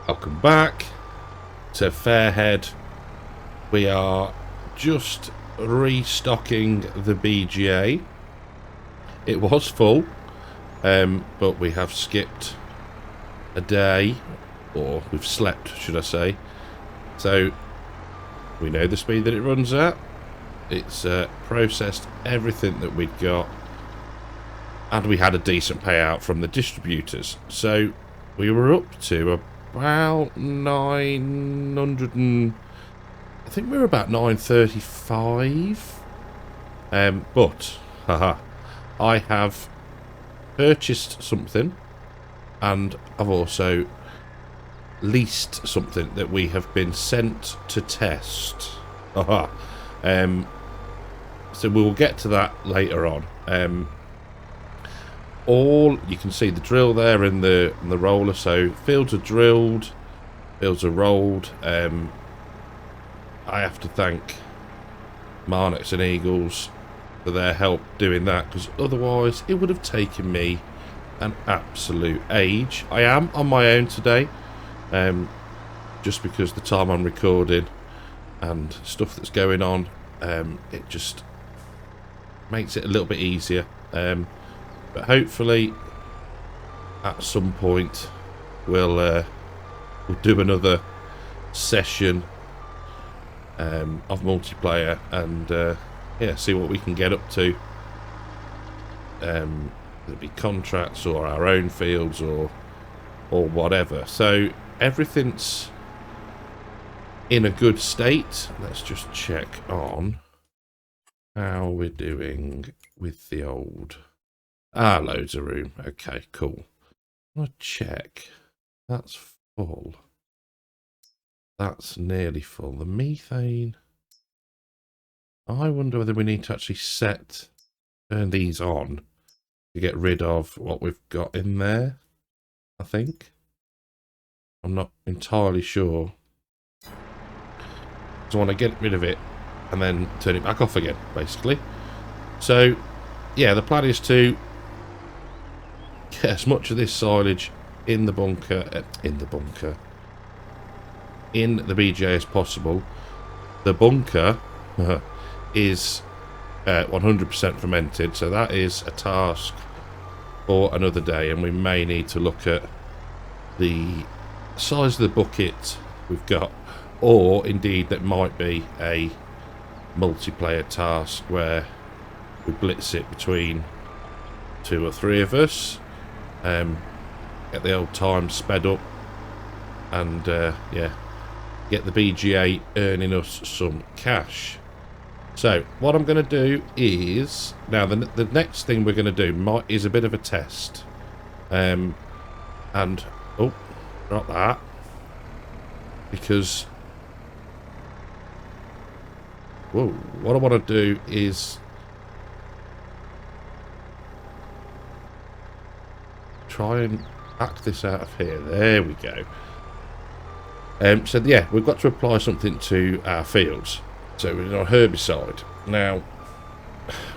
Welcome back to FAIRHEAD. We are just restocking the BGA. It was full, but we have skipped a day, or we've slept, should I say. So we know the speed that it runs at. It's processed everything that we'd got, and we had a decent payout from the distributors. So we were up to about 900 and I think we were about 935. But haha, I have purchased something, and I've also leased something that we have been sent to test. Haha. So we will get to that later on. All you can see the drill there in the roller. So fields are drilled, fields are rolled. I have to thank Marnix and Eagles for their help doing that, because otherwise it would have taken me an absolute age. I am on my own today, just because the time I'm recording and stuff that's going on, it just makes it a little bit easier. But hopefully, at some point, we'll do another session of multiplayer and yeah, see what we can get up to. It'll be contracts or our own fields or whatever. So everything's in a good state. Let's just check on how we're doing with the old. Loads of room. Okay, cool. I'll check. That's full. That's nearly full. The methane. I wonder whether we need to actually turn these on to get rid of what we've got in there. I think. I'm not entirely sure. So I want to get rid of it and then turn it back off again, basically. So, yeah, the plan is to get as much of this silage in the BGA as possible. The bunker is 100% fermented, so that is a task for another day, and we may need to look at the size of the bucket we've got, or indeed that might be a multiplayer task where we blitz it between 2 or 3 of us. Get the old time sped up, and yeah, get the BGA earning us some cash. So what I'm going to do is, now the next thing we're going to do is a bit of a test, and oh, not that, because whoa, what I want to do is try and back this out of here. There we go. So yeah, we've got to apply something to our fields. So we're on herbicide. Now,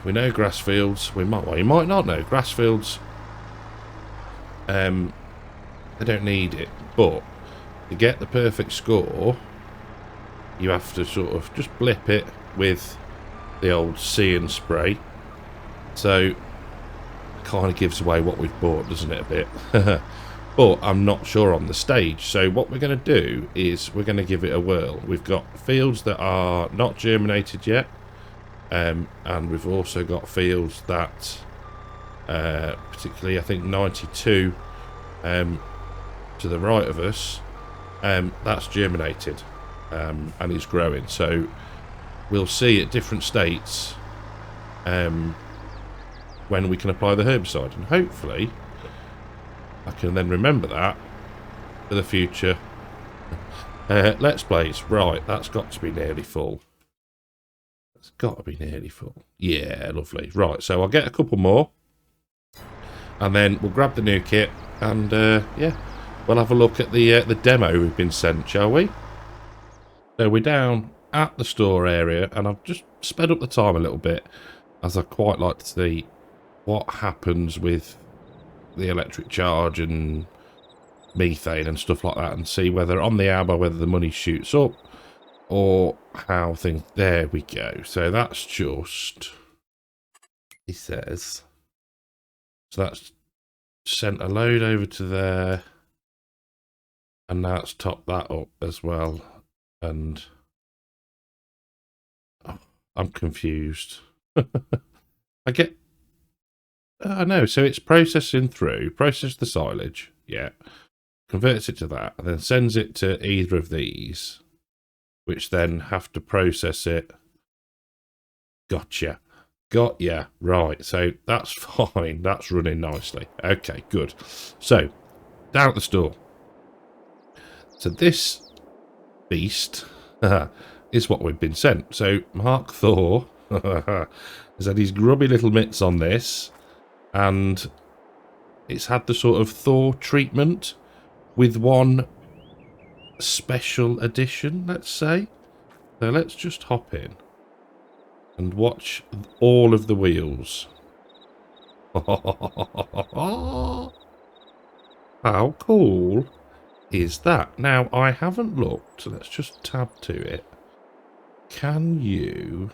we know grass fields. You might not know grass fields. They don't need it, but to get the perfect score, you have to sort of just blip it with the old see and spray. So kind of gives away what we've bought, doesn't it, a bit? But I'm not sure on the stage. So what we're going to do is we're going to give it a whirl. We've got fields that are not germinated yet, and we've also got fields that particularly I think 92 to the right of us, that's germinated, and is growing. So we'll see at different states when we can apply the herbicide, and hopefully I can then remember that for the future Let's Plays. Right, that's got to be nearly full. It's got to be nearly full. Yeah, lovely. Right, so I'll get a couple more, and then we'll grab the new kit, and yeah, we'll have a look at the demo we've been sent, shall we? So we're down at the store area, and I've just sped up the time a little bit, as I quite like to see what happens with the electric charge and methane and stuff like that, and see whether on the hour whether the money shoots up or how things. There we go. So that's just, he says, so that's sent a load over to there, and now it's topped that up as well. And oh, I'm confused. I know. So it's processing through, process the silage, yeah, converts it to that, and then sends it to either of these, which then have to process it. Gotcha. Got ya. Right. So that's fine. That's running nicely. Okay, good. So down at the store. So this beast is what we've been sent. So Mark Thor has had his grubby little mitts on this, and it's had the sort of Thor treatment with one special edition, let's say. So let's just hop in and watch all of the wheels. How cool is that? Now, I haven't looked, so let's just tab to it. Can you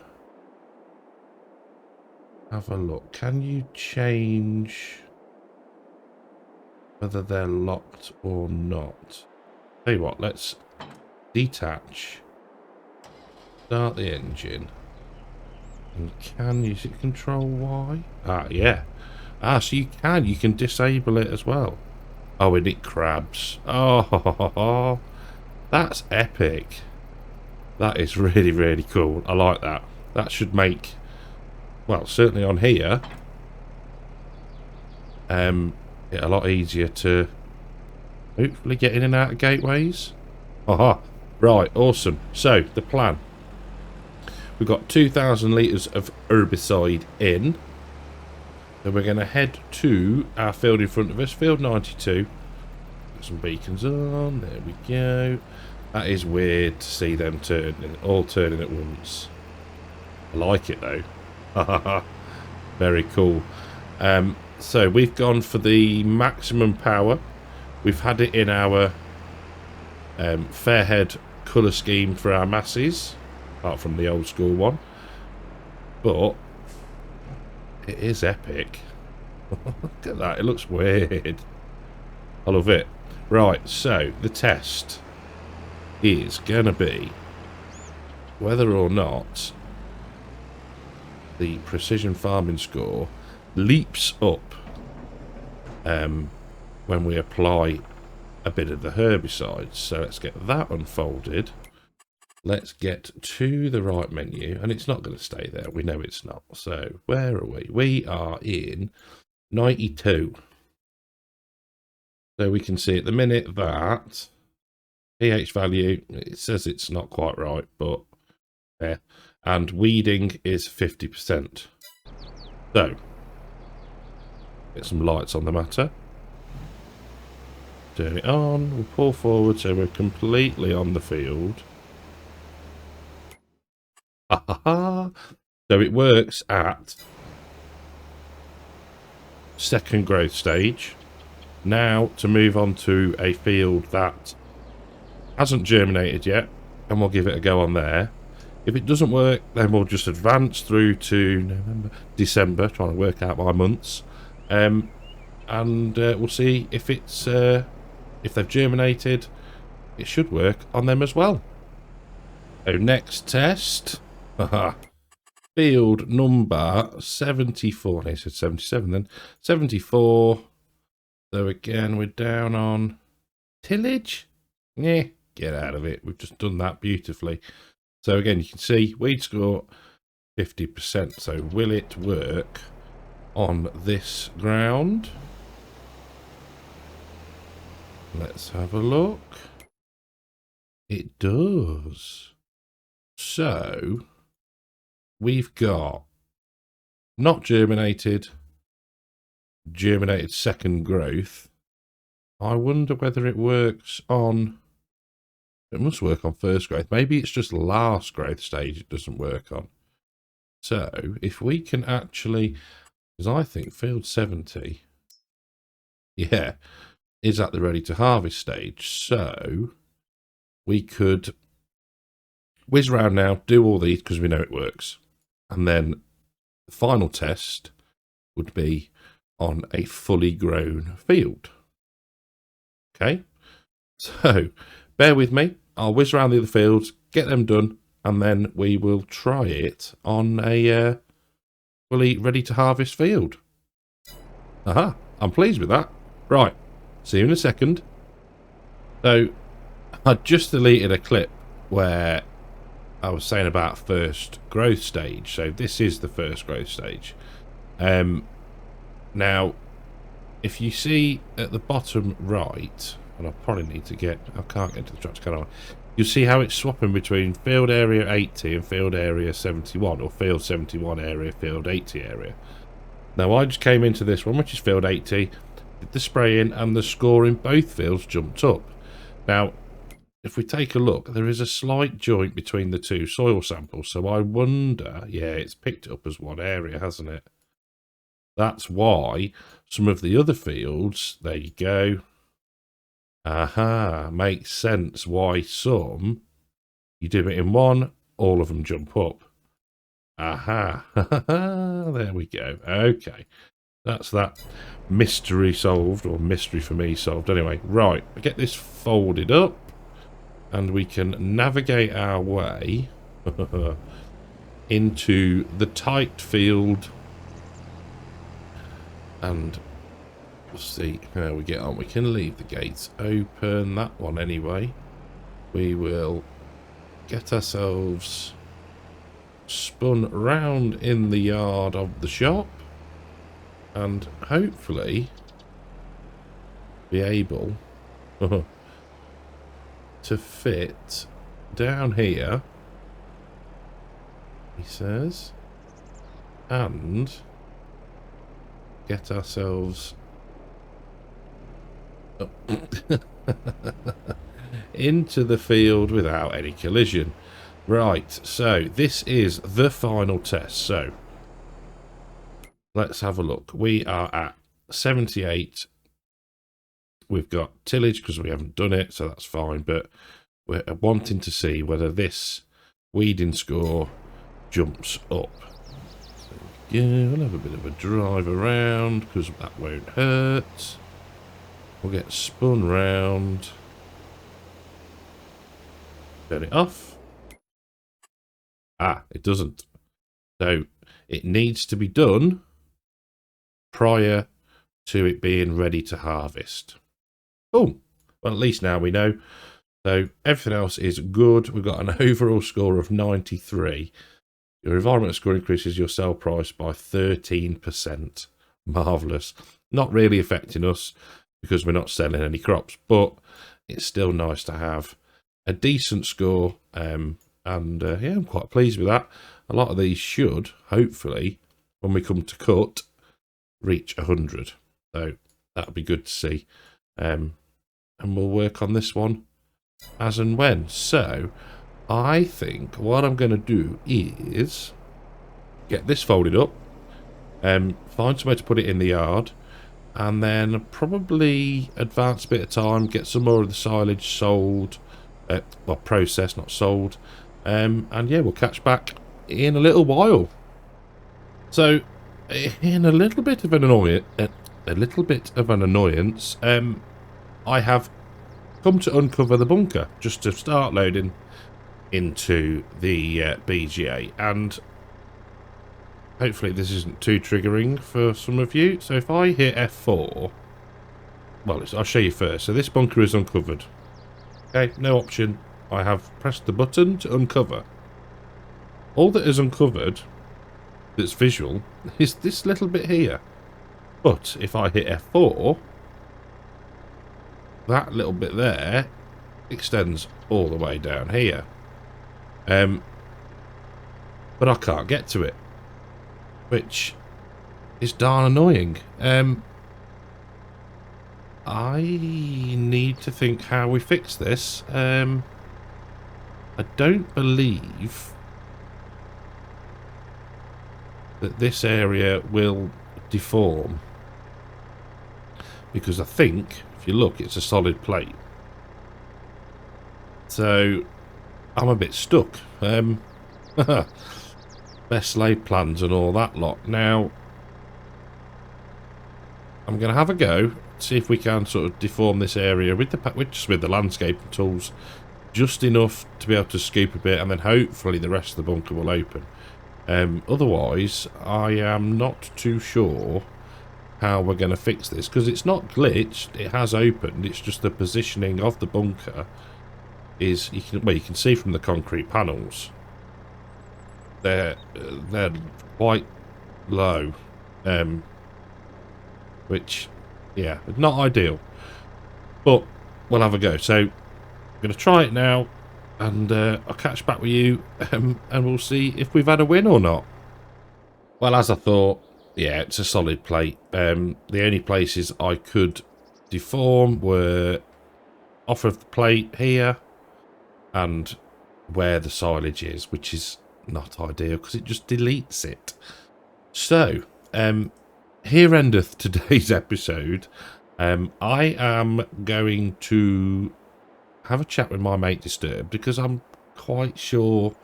have a look? Can you change whether they're locked or not? Tell you what, let's detach, start the engine, and can you hit Control Y? Ah, yeah. Ah, so you can disable it as well. Oh, and it crabs. Oh, that's epic. That is really, really cool. I like that. That should make, well, certainly on here, it a lot easier to hopefully get in and out of gateways. Aha. Right, awesome. So, the plan. We've got 2,000 litres of herbicide in. So we're going to head to our field in front of us, field 92. Got some beacons on. There we go. That is weird to see them all turning at once. I like it though. Very cool. So we've gone for the maximum power. We've had it in our FAIRHEAD colour scheme for our masses, apart from the old school one. But it is epic. Look at that. It looks weird. I love it. Right, so the test is going to be whether or not the precision farming score leaps up when we apply a bit of the herbicides. So let's get that unfolded. Let's get to the right menu, and it's not going to stay there. We know it's not. So where are we? We are in 92. So we can see at the minute that pH value, it says it's not quite right, but yeah. And weeding is 50%. So get some lights on the matter. Turn it on. We'll pull forward so we're completely on the field. So it works at second growth stage. Now to move on to a field that hasn't germinated yet, and we'll give it a go on there. If it doesn't work, then we'll just advance through to November, December, trying to work out my months, and we'll see if it's if they've germinated. It should work on them as well. So next test. Field number 74. They said 77 then. 74. So again, we're down on tillage. Yeah, get out of it. We've just done that beautifully. So again, you can see weed score 50%. So will it work on this ground? Let's have a look. It does. So we've got not germinated, germinated second growth. I wonder whether it works on, it must work on first growth. Maybe it's just last growth stage it doesn't work on. So if we can actually, because I think field 70, yeah, is at the ready to harvest stage. So we could whiz around now, do all these because we know it works. And then the final test would be on a fully grown field. Okay, so bear with me. I'll whiz around the other fields, get them done, and then we will try it on a fully ready to harvest field. Aha, I'm pleased with that. Right, see you in a second. So I just deleted a clip where I was saying about first growth stage. So this is the first growth stage. Now, if you see at the bottom right, and I probably need to get, I can't get to the tractor, can I? You'll see how it's swapping between field area 80 and field area 71, or field 71 area, field 80 area. Now, I just came into this one, which is field 80, did the spraying, and the score in both fields jumped up. Now, if we take a look, there is a slight joint between the two soil samples, so I wonder, yeah, it's picked up as one area, hasn't it? That's why some of the other fields, there you go. Aha, makes sense why some, you do it in one, all of them jump up. Aha, there we go. Okay, that's that mystery solved, or mystery for me solved. Anyway, right, I get this folded up, and we can navigate our way into the tight field. And we'll see how we get on. We can leave the gates open, that one anyway. We will get ourselves spun round in the yard of the shop and hopefully be able to fit down here, he says, and get ourselves into the field without any collision. Right, so this is the final test. So let's have a look. We are at 78. We've got tillage because we haven't done it, so that's fine, but we're wanting to see whether this weeding score jumps up. Yeah, we'll have a bit of a drive around because that won't hurt. We'll get spun round. Turn it off. Ah, it doesn't. So it needs to be done prior to it being ready to harvest. Oh, well, at least now we know. So everything else is good. We've got an overall score of 93. Your environmental score increases your sell price by 13%. Marvellous. Not really affecting us because we're not selling any crops, but it's still nice to have a decent score. Yeah, I'm quite pleased with that. A lot of these should, hopefully, when we come to cut, reach 100. So that'll be good to see. And we'll work on this one as and when. So I think what I'm going to do is get this folded up, find somewhere to put it in the yard, and then probably advance a bit of time, get some more of the silage sold, well, processed, not sold, and yeah, we'll catch back in a little while. So, in a little bit of an annoyance, I have come to uncover the bunker just to start loading into the BGA, and hopefully this isn't too triggering for some of you. So if I hit F4, well, I'll show you first. So this bunker is uncovered. Okay, no option. I have pressed the button to uncover. All that is uncovered that's visual is this little bit here. But if I hit F4, that little bit there extends all the way down here. But I can't get to it, which is darn annoying. I need to think how we fix this. I don't believe that this area will deform, because I think, if you look, it's a solid plate. So I'm a bit stuck. Best laid plans and all that lot. Now I'm going to have a go, see if we can sort of deform this area with the landscaping tools, just enough to be able to scoop a bit, and then hopefully the rest of the bunker will open. Otherwise, I am not too sure how we're going to fix this, because it's not glitched, it has opened, it's just the positioning of the bunker is, you can see from the concrete panels, they're quite low, which, yeah, not ideal, but we'll have a go. So I'm going to try it now, and I'll catch back with you, and we'll see if we've had a win or not. Well, as I thought, yeah, it's a solid plate. The only places I could deform were off of the plate here and where the silage is, which is not ideal because it just deletes it. So, here endeth today's episode. I am going to have a chat with my mate Disturbed, because I'm quite sure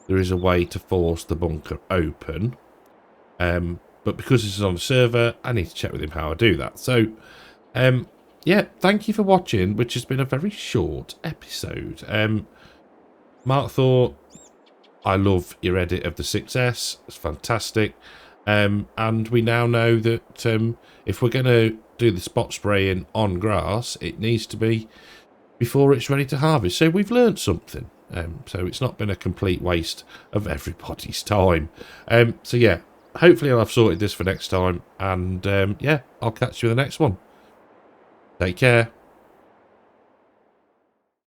there is a way to force the bunker open. But because this is on the server, I need to check with him how I do that. So, yeah, thank you for watching, which has been a very short episode. Mark thought, I love your edit of the 6S. It's fantastic. And we now know that if we're going to do the spot spraying on grass, it needs to be before it's ready to harvest. So we've learned something. So it's not been a complete waste of everybody's time. So yeah, hopefully I'll have sorted this for next time. And yeah, I'll catch you in the next one. Take care.